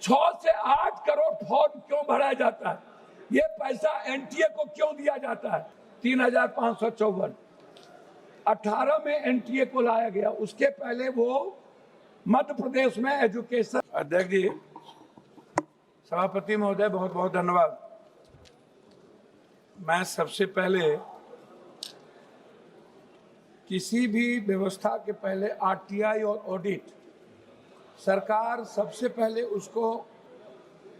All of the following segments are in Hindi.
6 से 8 करोड़ फॉर्म क्यों भरा जाता है? ये पैसा एनटीए को क्यों दिया जाता है? 3,554 18 में एनटीए को लाया गया, उसके पहले वो मध्य प्रदेश में एजुकेशन। अध्यक्ष जी, सभापति महोदय, बहुत बहुत धन्यवाद। मैं सबसे पहले किसी भी व्यवस्था के पहले आरटीआई और ऑडिट, सरकार सबसे पहले उसको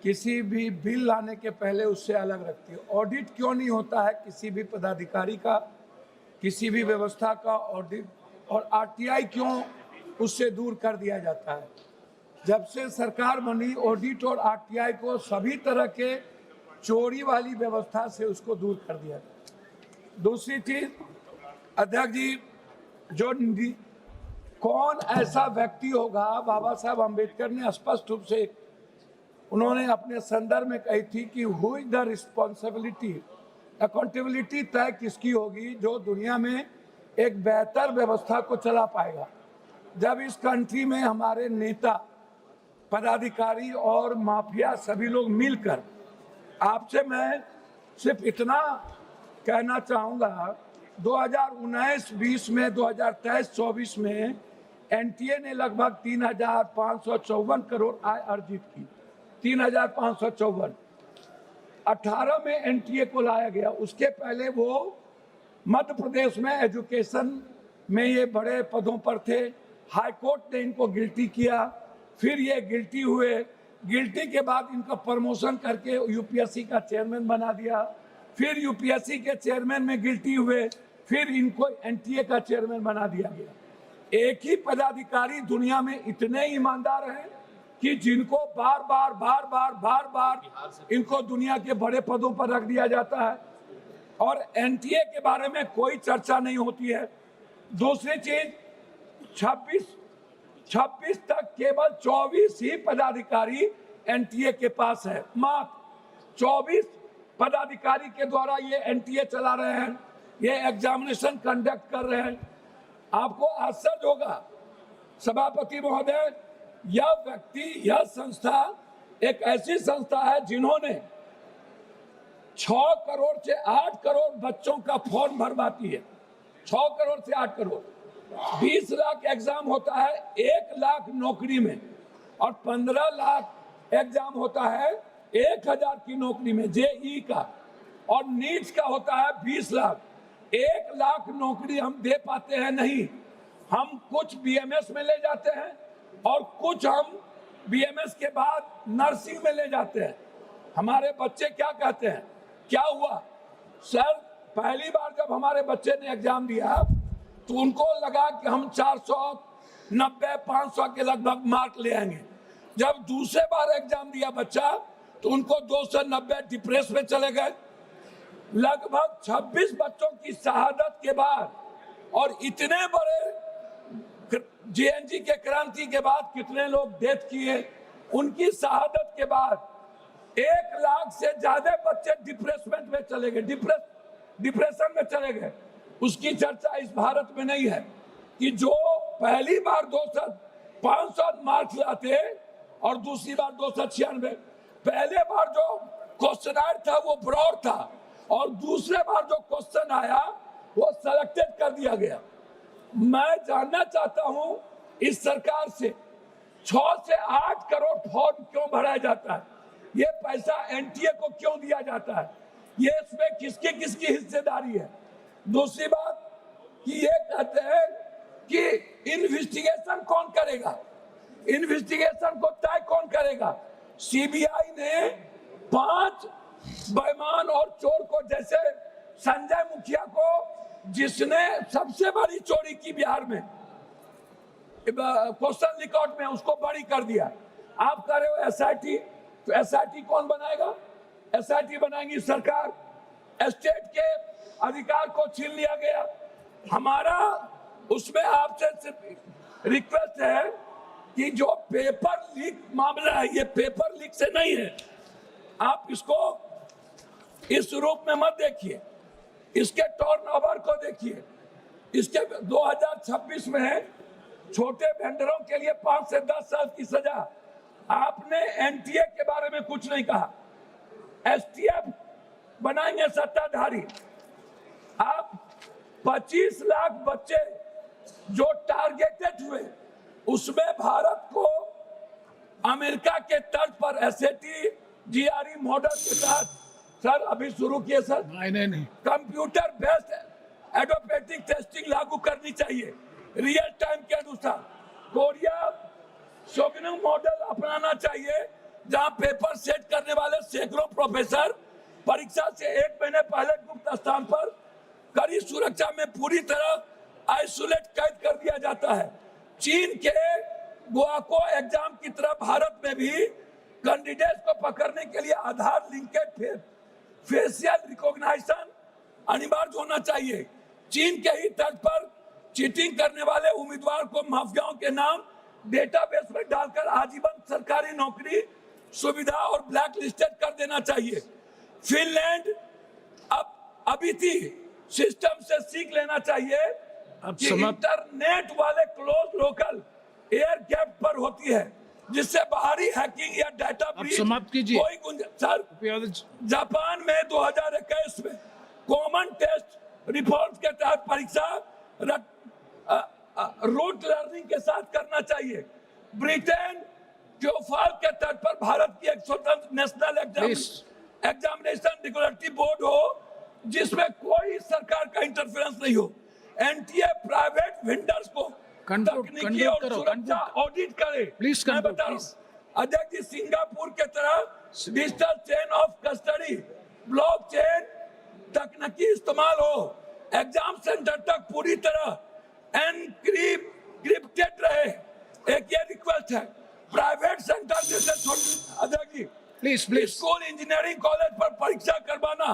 किसी भी बिल लाने के पहले उससे अलग रखती है। ऑडिट क्यों नहीं होता है किसी भी पदाधिकारी का, किसी भी व्यवस्था का ऑडिट, और आरटीआई क्यों उससे दूर कर दिया जाता है? जब से सरकार बनी, ऑडिट और आरटीआई को सभी तरह के चोरी वाली व्यवस्था से उसको दूर कर दिया। दूसरी चीज, अध्यक्ष जी, जो कौन ऐसा व्यक्ति होगा, बाबा साहब अम्बेडकर ने स्पष्ट रूप से उन्होंने अपने संदर्भ में कही थी कि who is the responsibility, accountability तय किसकी होगी जो दुनिया में एक बेहतर व्यवस्था को चला पाएगा। जब इस कंट्री में हमारे नेता, पदाधिकारी और माफिया सभी लोग मिलकर, आपसे मैं सिर्फ इतना कहना चाहूँगा, 2019-20 में, 2023-24 में एनटीए ने लगभग 3,554 करोड़ आय अर्जित की। 3,554 18 में एनटीए को लाया गया, उसके पहले वो मध्य प्रदेश में एजुकेशन में ये बड़े पदों पर थे। हाई कोर्ट ने इनको गिल्टी किया, फिर ये गिल्टी हुए, गिल्टी के बाद इनका प्रमोशन करके यूपीएससी का चेयरमैन बना दिया, फिर यूपीएससी के चेयरमैन में गिल्टी हुए, फिर इनको एनटीए का चेयरमैन बना दिया गया। एक ही पदाधिकारी दुनिया में इतने ईमानदार हैं कि जिनको बार बार इनको दुनिया के बड़े पदों पर रख दिया जाता है और एनटीए के बारे में कोई चर्चा नहीं होती है। दूसरी चीज, 26 तक केवल 24 ही पदाधिकारी एनटीए के पास है। मात्र 24 पदाधिकारी के द्वारा ये एनटीए चला रहे हैं, ये एग्जामिनेशन कंडक्ट कर रहे हैं। आपको आश्चर्य होगा सभापति महोदय, यह व्यक्ति, यह संस्था एक ऐसी संस्था है जिन्होंने 6 करोड़ से 8 करोड़ बच्चों का फॉर्म भरवाती है। 6 करोड़ से 8 करोड़, 20 लाख एग्जाम होता है 1 लाख नौकरी में, और 15 लाख एग्जाम होता है 1,000 की नौकरी में जेई का, और नीट का होता है 20 लाख। 1 लाख नौकरी हम दे पाते हैं नहीं। हम कुछ बीएमएस में ले जाते हैं और कुछ हम बीएमएस के बाद नर्सिंग में ले जाते हैं। हमारे बच्चे क्या कहते हैं, क्या हुआ सर? पहली बार जब हमारे बच्चे ने एग्जाम दिया तो उनको लगा कि हम 490-500 के लगभग मार्क ले आएंगे। जब दूसरे बार एग्जाम दिया बच्चा तो उनको 290 डिप्रेस में चले गए। लगभग 26 बच्चों की शहादत के बाद और इतने बड़े जेएनजी के क्रांति के बाद कितने लोग डेथ किए, उनकी शहादत के बाद 1 लाख से ज्यादा बच्चे डिप्रेसमेंट में चले गए, डिप्रेशन में चले गए। उसकी चर्चा इस भारत में नहीं है कि जो पहली बार 500 मार्क्स लाते और दूसरी बार 296, पहले बार जो क्वेश्चन था वो ब्रॉड था और दूसरे बार जो क्वेश्चन आया वो सेलेक्टेड कर दिया गया। मैं जानना चाहता हूं इस सरकार से 6 से 8 करोड़ फॉर्म क्यों भरा जाता है? ये पैसा एनटीए को क्यों दिया जाता है? ये इसमें किसकी किसकी हिस्सेदारी है? दूसरी बात कि ये कहते हैं कि इन्वेस्टिगेशन कौन करेगा, इन्वेस्टिगेशन को तय कौन करेगा? सीबीआई ने 5 बेईमान और चोर को, जैसे संजय मुखिया को, जिसने सबसे बड़ी चोरी की बिहार में क्वेश्चन रिकॉर्ड में, उसको बड़ी कर दिया। आप कह रहे हो एसआईटी, तो एसआईटी कौन बनाएगा? एसआईटी बनाएंगी सरकार। स्टेट के अधिकार को छीन लिया गया। हमारा उसमें आपसे रिक्वेस्ट है कि जो पेपर लीक मामला है, ये पेपर लीक से नहीं है। आप इसको इस रूप में मत देखिए, इसके टर्नओवर को देखिए। इसके 2026 में छोटे वेंडरों के लिए 5 से 10 साल की सजा, आपने एनटीए के बारे में कुछ नहीं कहा। एसटीएफ बनाएंगे सत्ताधारी। आप 25 लाख बच्चे जो टारगेटेड हुए, उसमें भारत को अमेरिका के तर्ज पर एसएटी जीआरई मॉडल के साथ सर अभी शुरू किए सर। नहीं कंप्यूटर बेस्ड एडोप्टिक टेस्टिंग लागू करनी चाहिए रियल टाइम के अनुसार। कोरिया शोगनम मॉडल अपनाना चाहिए, जहां पेपर सेट करने वाले सैकड़ों प्रोफेसर परीक्षा से 1 महीने पहले गुप्त स्थान पर कड़ी सुरक्षा में पूरी तरह आइसोलेट कैद कर दिया जाता है। चीन के गुआको एग्जाम की तरह भारत में भी कैंडिडेट्स को पकड़ने के लिए आधार लिंकेड फेशियल रिकॉग्निशन अनिवार्य होना चाहिए। चीन के ही तर्ज पर चीटिंग करने वाले उम्मीदवार को माफियाओं के नाम डेटाबेस में डालकर आजीवन सरकारी नौकरी सुविधा और ब्लैक लिस्टेड कर देना चाहिए। फिनलैंड अभी थी सिस्टम से सीख लेना चाहिए कि इंटरनेट वाले क्लोज लोकल एयर गैप पर होती है, जिससे बाहरी हैकिंग या डाटा ब्रीच कोई गुंजाइश। जापान में 2021 में कॉमन टेस्ट रिफॉर्म्स के तहत परीक्षा रूट लर्निंग के साथ करना चाहिए। ब्रिटेन जोफाल के तर्ज पर भारत की एक स्वतंत्र नेशनल एग्जामिनेशन रेगुलेटरी बोर्ड हो, जिसमें कोई सरकार का इंटरफेरेंस नहीं हो। एनटीए प्राइवेट वेंडर्स को तकनीकी और सुरक्षा ऑडिट करे। मैं बता रहा हूं अध्यक्ष जी, सिंगापुर के तरह digital chain of custody blockchain तकनीकी इस्तेमाल हो, एग्जाम सेंटर तक पूरी तरह एनक्रिप्टेड रहे। एक ये रिक्वेस्ट है, प्राइवेट सेंटर जैसे अध्यक्ष जी प्लीज स्कूल इंजीनियरिंग कॉलेज पर परीक्षा करवाना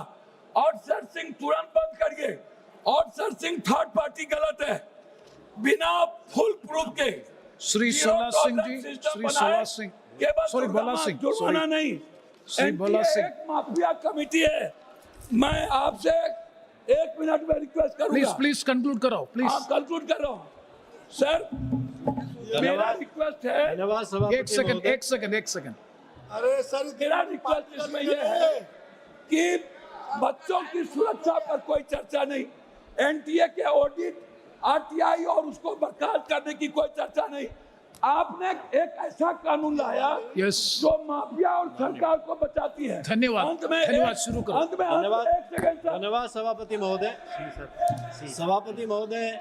आउटसोर्सिंग तुरंत बंद करिए। आउटसोर्सिंग थर्ड पार्टी गलत है, बिना फुल प्रूफ के। श्री सोला सिंह जी, श्री सोला सिंह, सॉरी भोला सिंह, जुर्माना नहीं। श्री भोला सिंह, एक माफिया कमेटी है। मैं आपसे 1 मिनट में रिक्वेस्ट करूंगा। प्लीज कंक्लूड करो, प्लीज। आप कंक्लूड कर रहा हूं सर, मेरा रिक्वेस्ट है। एक सेकंड। अरे सर, मेरा रिक्वेस्ट इसमें यह है कि बच्चों की सुरक्षा पर कोई चर्चा नहीं, एनटीए के ऑडिट, आरटीआई और उसको बर्खास्त करने की कोई चर्चा नहीं। आपने एक ऐसा कानून लाया जो माफिया और सरकार को बचाती है। धन्यवाद, शुरू करो। अंत में धन्यवाद, एक सेकंड सर। धन्यवाद सभापति महोदय। सभापति महोदय,